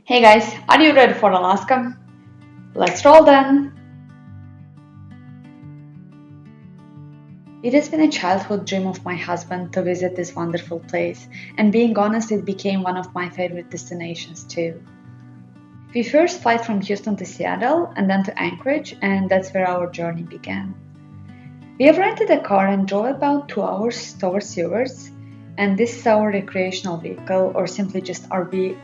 Hey guys, are you ready for Alaska? Let's roll then! It has been a childhood dream of my husband to visit this wonderful place, and being honest, it became one of my favorite destinations too. We first flight from Houston to Seattle and then to Anchorage, and that's where our journey began. We have rented a car and drove about 2 hours towards yours, and this is our recreational vehicle, or simply just RV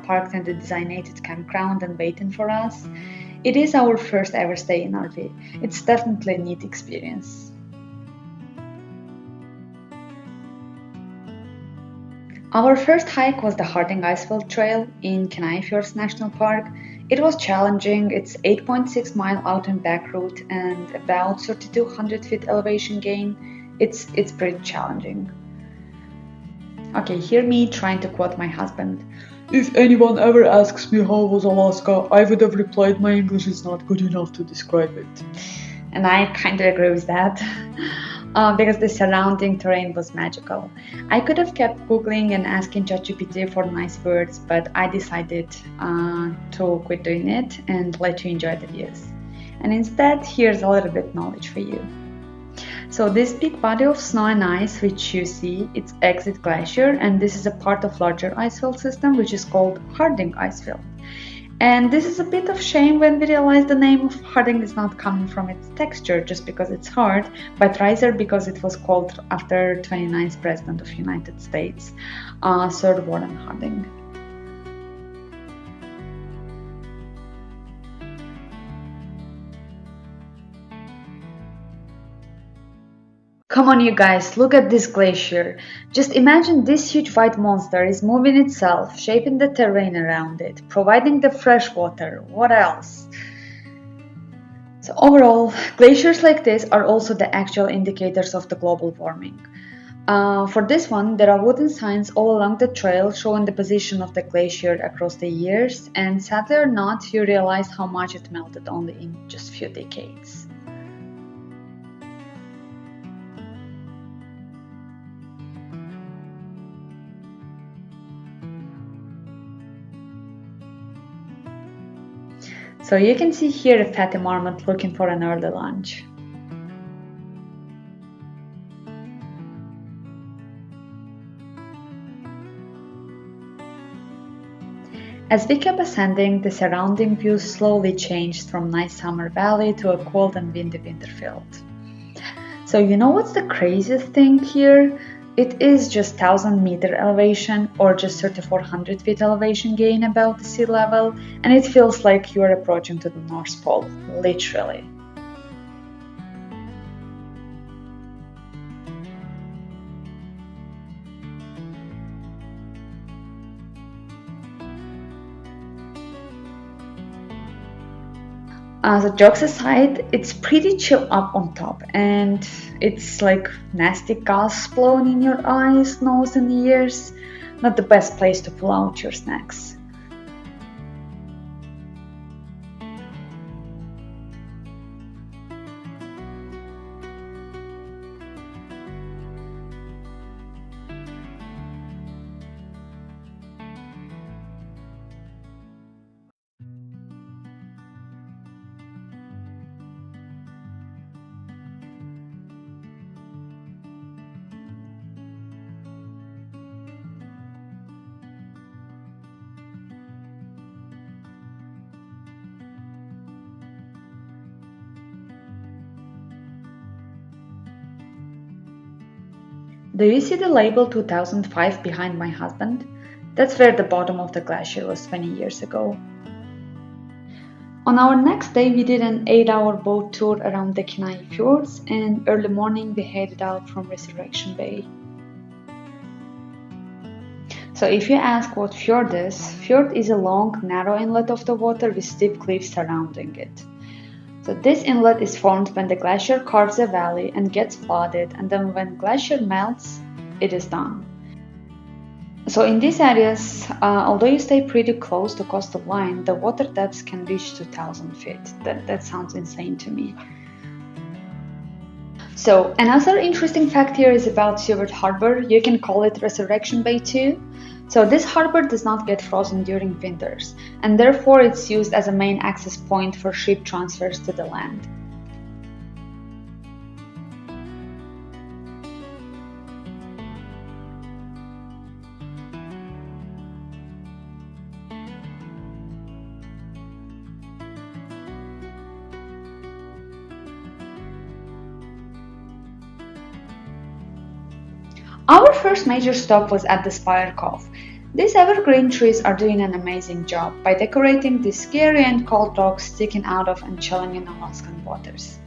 parked in the designated campground and waiting for us. It is our first ever stay in RV. It's definitely a neat experience. Our first hike was the Harding Icefield Trail in Kenai Fjords National Park. It was challenging. It's 8.6-mile out and back route and about 3,200 feet elevation gain. It's pretty challenging. Okay, hear me trying to quote my husband. If anyone ever asks me how was Alaska, I would have replied my English is not good enough to describe it. And I kind of agree with that. Because the surrounding terrain was magical. I could have kept Googling and asking ChatGPT for nice words, but I decided to quit doing it and let you enjoy the views. And instead, here's a little bit knowledge for you. So this big body of snow and ice which you see, it's Exit Glacier, and this is a part of larger icefield system which is called Harding Icefield. And this is a bit of shame when we realize the name of Harding is not coming from its texture just because it's hard, but rather because it was called after 29th President of United States, Sir Warren Harding. Come on you guys, look at this glacier. Just imagine this huge white monster is moving itself, shaping the terrain around it, providing the fresh water. What else? So overall, glaciers like this are also the actual indicators of the global warming. For this one, there are wooden signs all along the trail showing the position of the glacier across the years, and sadly or not, you realize how much it melted only in just few decades. So you can see here a fatty marmot looking for an early lunch. As we kept ascending, the surrounding view slowly changed from nice summer valley to a cold and windy winter field. So you know what's the craziest thing here? It is just 1,000-meter elevation or just 3,400 feet elevation gain above the sea level, and it feels like you are approaching to the North Pole, literally. So jokes aside, it's pretty chill up on top, and it's like nasty gas blowing in your eyes, nose, and ears. Not the best place to pull out your snacks. Do you see the label 2005 behind my husband? That's where the bottom of the glacier was 20 years ago. On our next day, we did an 8-hour boat tour around the Kenai Fjords, and early morning we headed out from Resurrection Bay. So if you ask what fjord is a long, narrow inlet of the water with steep cliffs surrounding it. So this inlet is formed when the glacier carves a valley and gets flooded, and then when glacier melts, it is done. So in these areas, although you stay pretty close to coastal line, the water depths can reach 2,000 feet. That sounds insane to me. So another interesting fact here is about Seward Harbor. You can call it Resurrection Bay too. So this harbor does not get frozen during winters, and therefore it's used as a main access point for ship transfers to the land. Our first major stop was at the Spire Cove. These evergreen trees are doing an amazing job by decorating these scary and cold rocks sticking out of and chilling in Alaskan waters.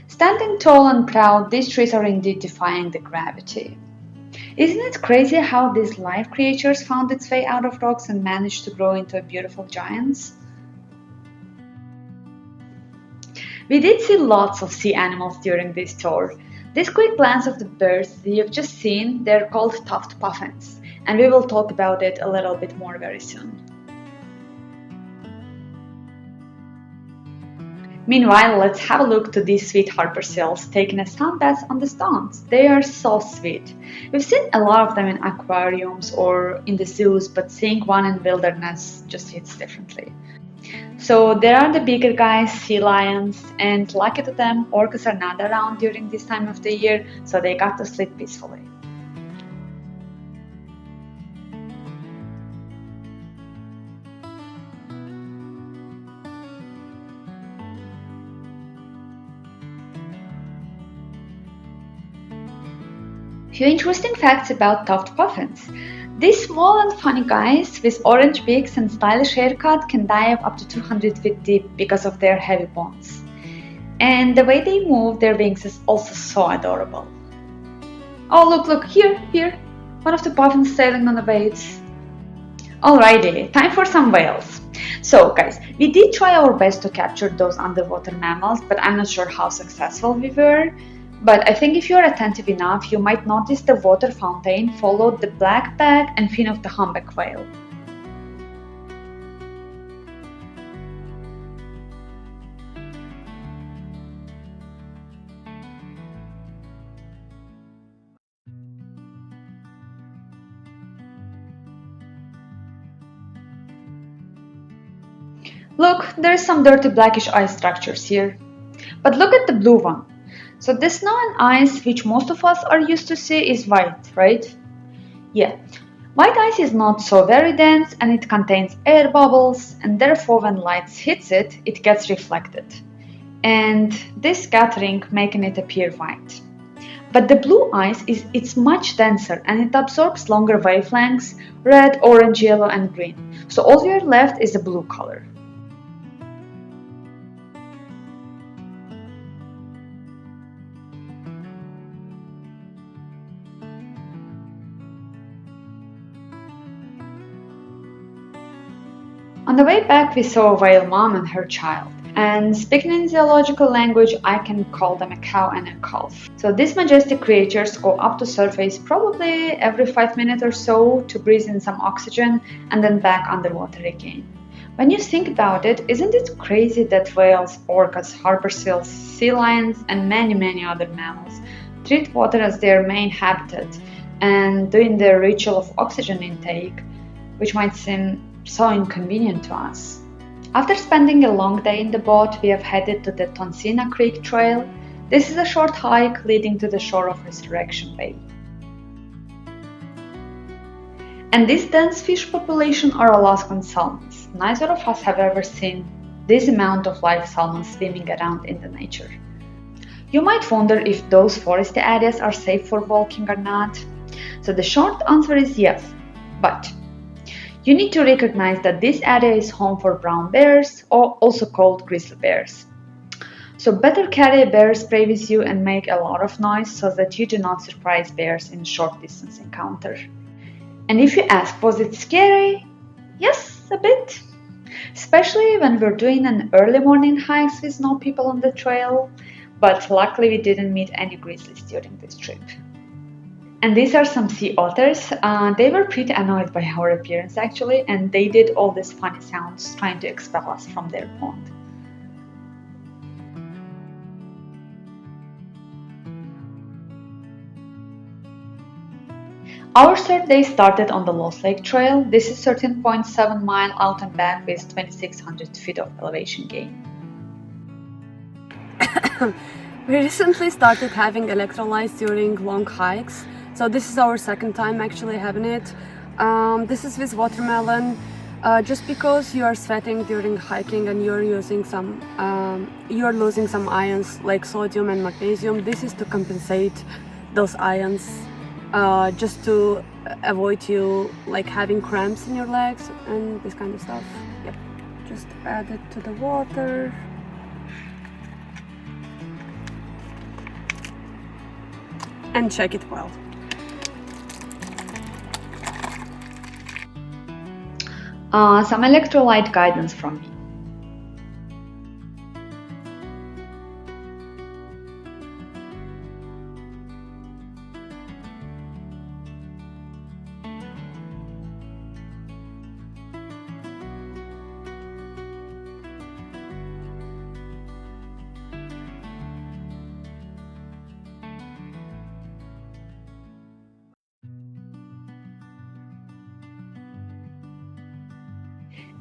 Standing tall and proud, these trees are indeed defying the gravity. Isn't it crazy how these live creatures found its way out of rocks and managed to grow into beautiful giants? We did see lots of sea animals during this tour. This quick glance of the birds that you've just seen, they're called tuft puffins, and we will talk about it a little bit more very soon. Meanwhile, let's have a look to these sweet harbor seals taking a sun bath on the stones. They are so sweet. We've seen a lot of them in aquariums or in the zoos, but seeing one in wilderness just hits differently. So there are the bigger guys, sea lions, and lucky to them, orcas are not around during this time of the year, so they got to sleep peacefully. Few interesting facts about tuft puffins. These small and funny guys with orange beaks and stylish haircut can dive up to 200 feet deep because of their heavy bones. And the way they move their wings is also so adorable. Oh look, here, one of the puffins sailing on the waves. Alrighty, time for some whales. So guys, we did try our best to capture those underwater mammals, but I'm not sure how successful we were. But I think if you're attentive enough, you might notice the water fountain followed the black back and fin of the humpback whale. Look, there's some dirty blackish ice structures here. But look at the blue one. So the snow and ice, which most of us are used to see, is white, right? Yeah. White ice is not so very dense and it contains air bubbles, and therefore when light hits it, it gets reflected. And this scattering making it appear white. But the blue ice it's much denser and it absorbs longer wavelengths, red, orange, yellow and green. So all you're left is the blue color. On the way back, we saw a whale mom and her child. And speaking in zoological language, I can call them a cow and a calf. So these majestic creatures go up to surface probably every 5 minutes or so to breathe in some oxygen and then back underwater again. When you think about it, isn't it crazy that whales, orcas, harbor seals, sea lions, and many other mammals treat water as their main habitat and doing their ritual of oxygen intake, which might seem so inconvenient to us. After spending a long day in the boat, we have headed to the Tonsina Creek Trail. This is a short hike leading to the shore of Resurrection Bay. And this dense fish population are Alaskan salmons. Neither of us have ever seen this amount of live salmon swimming around in the nature. You might wonder if those foresty areas are safe for walking or not. So the short answer is yes, but you need to recognize that this area is home for brown bears, or also called grizzly bears. So better carry a bear spray with you and make a lot of noise so that you do not surprise bears in a short distance encounter. And if you ask, was it scary? Yes, a bit. Especially when we're doing an early morning hikes with no people on the trail. But luckily we didn't meet any grizzlies during this trip. And these are some sea otters. They were pretty annoyed by our appearance actually, and they did all these funny sounds trying to expel us from their pond. Our third day started on the Lost Lake Trail. This is 13.7-mile out and back with 2,600 feet of elevation gain. We recently started having electrolytes during long hikes, so this is our second time actually having it. This is with watermelon. Just because you are sweating during hiking and you're losing some ions like sodium and magnesium, this is to compensate those ions, just to avoid you like having cramps in your legs and this kind of stuff. Yep, just add it to the water. And check it well. Some electrolyte guidance from me.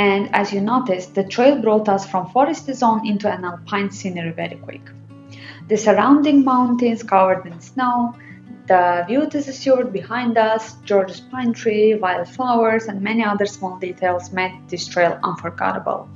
And as you noticed, the trail brought us from foresty zone into an alpine scenery very quick. The surrounding mountains covered in snow, the view to the fjord behind us, George's pine tree, wildflowers, and many other small details made this trail unforgettable.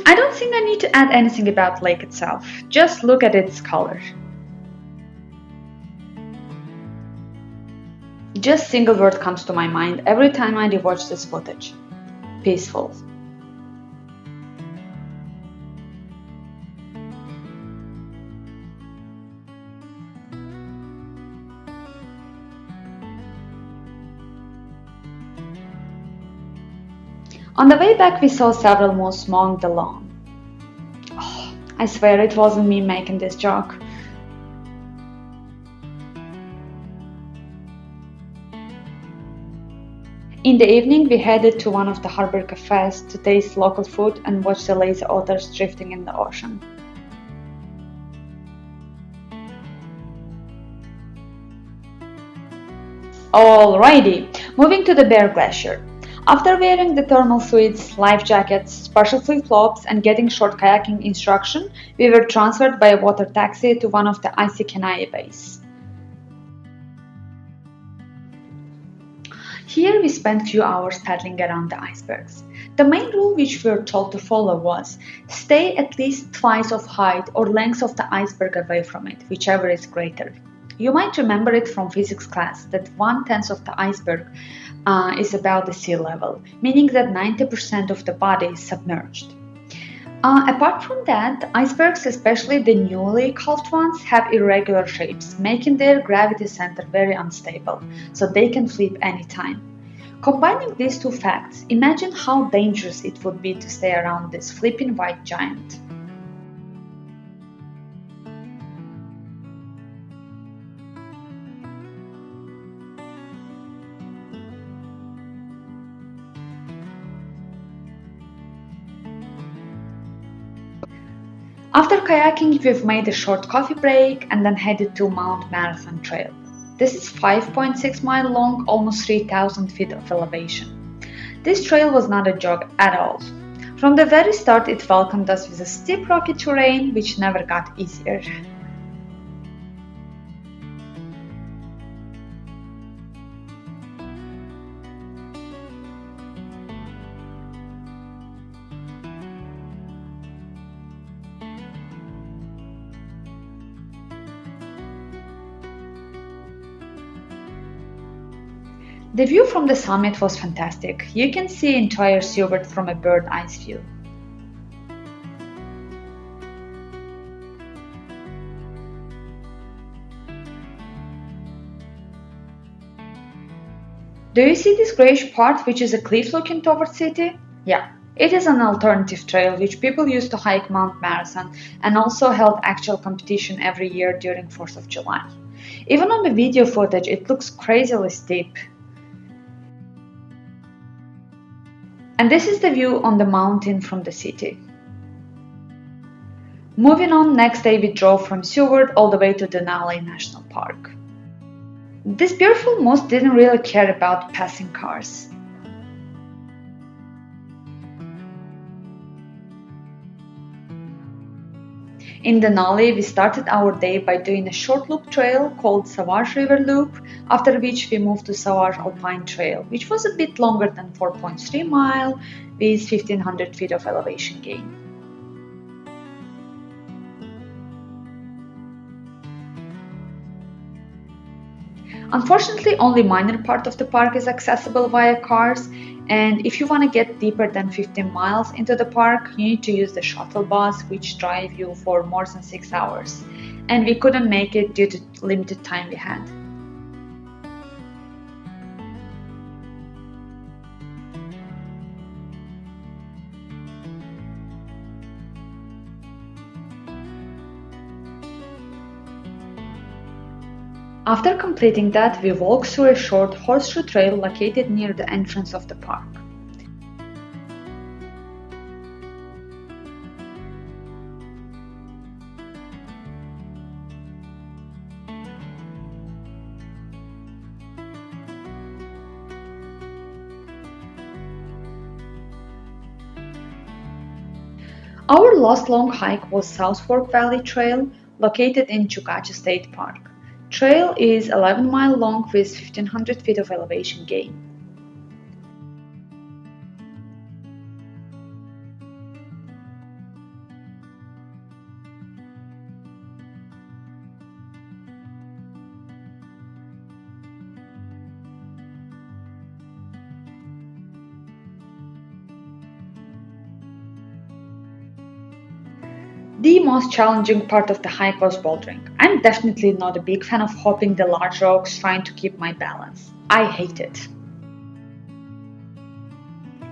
I don't think I need to add anything about lake itself. Just look at its color. Just single word comes to my mind every time I rewatch this footage. Peaceful. On the way back we saw several moose mowing the lawn. Oh, I swear it wasn't me making this joke. In the evening we headed to one of the harbor cafes to taste local food and watch the lazy otters drifting in the ocean. Alrighty, moving to the Bear Glacier. After wearing the thermal suits, life jackets, special flip-flops, and getting short kayaking instruction, we were transferred by a water taxi to one of the icy Kenai bays. Here we spent few hours paddling around the icebergs. The main rule which we were told to follow was stay at least twice of height or length of the iceberg away from it, whichever is greater. You might remember it from physics class that 1/10 of the iceberg is about the sea level, meaning that 90% of the body is submerged. Apart from that, icebergs, especially the newly calved ones, have irregular shapes, making their gravity center very unstable, so they can flip anytime. Combining these two facts, imagine how dangerous it would be to stay around this flipping white giant. After kayaking, we've made a short coffee break and then headed to Mount Marathon Trail. This is 5.6-mile long, almost 3,000 feet of elevation. This trail was not a jog at all. From the very start, it welcomed us with a steep rocky terrain which never got easier. The view from the summit was fantastic. You can see entire Seward from a bird eyes view. Do you see this grayish part which is a cliff looking towards city? Yeah, it is an alternative trail which people use to hike Mount Marathon and also held actual competition every year during 4th of July. Even on the video footage it looks crazily steep. And this is the view on the mountain from the city. Moving on, next day we drove from Seward all the way to Denali National Park. This beautiful moose didn't really care about passing cars. In Denali, we started our day by doing a short loop trail called Savage River Loop, after which we moved to Savage Alpine Trail, which was a bit longer than 4.3 miles with 1500 feet of elevation gain. Unfortunately, only minor part of the park is accessible via cars, and if you want to get deeper than 15 miles into the park, you need to use the shuttle bus, which drive you for more than 6 hours, and we couldn't make it due to limited time we had. After completing that, we walked through a short horseshoe trail located near the entrance of the park. Our last long hike was South Fork Valley Trail, located in Chukatcha State Park. Trail is 11 miles long with 1500 feet of elevation gain. The most challenging part of the hike was bouldering. I'm definitely not a big fan of hopping the large rocks trying to keep my balance. I hate it.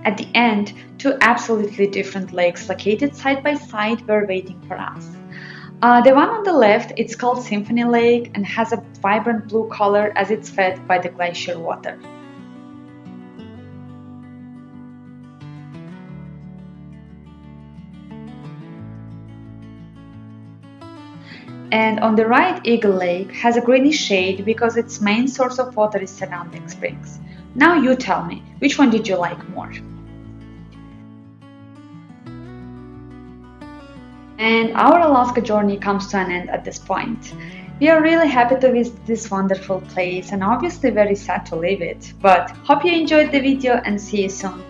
At the end, two absolutely different lakes located side by side were waiting for us. The one on the left, it's called Symphony Lake and has a vibrant blue color as it's fed by the glacier water. And on the right, Eagle Lake has a greenish shade because its main source of water is surrounding springs. Now you tell me, which one did you like more? And our Alaska journey comes to an end at this point. We are really happy to visit this wonderful place and obviously very sad to leave it, but hope you enjoyed the video and see you soon.